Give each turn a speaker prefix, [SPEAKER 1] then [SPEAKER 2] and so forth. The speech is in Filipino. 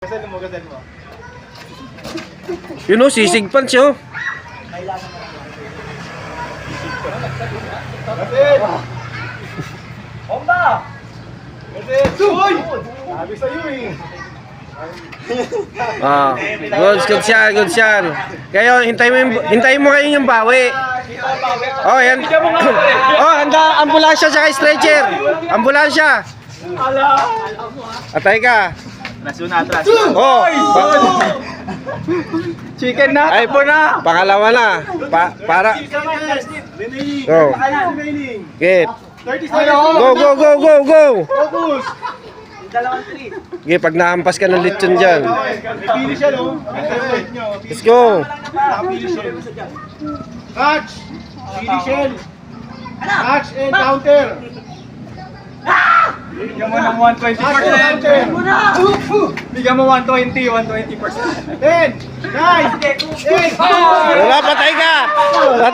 [SPEAKER 1] Gasal mo.
[SPEAKER 2] Yun o, sisig punch oh.
[SPEAKER 1] Gasal! Bomba! Gasal! Uy! Sabi sa'yo eh.
[SPEAKER 2] Ah, good yan. Kayo, hintayin mo kayo yung bawi. Oh, yan. Oh, handa ambulansya tsaka stretcher. Ambulansya. Atay ka.
[SPEAKER 1] Atras.
[SPEAKER 2] Oh,
[SPEAKER 1] Chicken na.
[SPEAKER 2] ay po na. Pangalawa na. Para. Go. Get.
[SPEAKER 1] 30 seconds.
[SPEAKER 2] Go.
[SPEAKER 1] Focus.
[SPEAKER 2] Okay, pag naampas ka ng lechon dyan.
[SPEAKER 1] Pili siya, no?
[SPEAKER 2] Let's go.
[SPEAKER 1] Pili siya. Catch. Pili shell. Catch and counter.
[SPEAKER 3] Bigyan mo ng 120%. Bigyan mo 120%.
[SPEAKER 1] 10, 9, 8.
[SPEAKER 2] Wala, patay ka.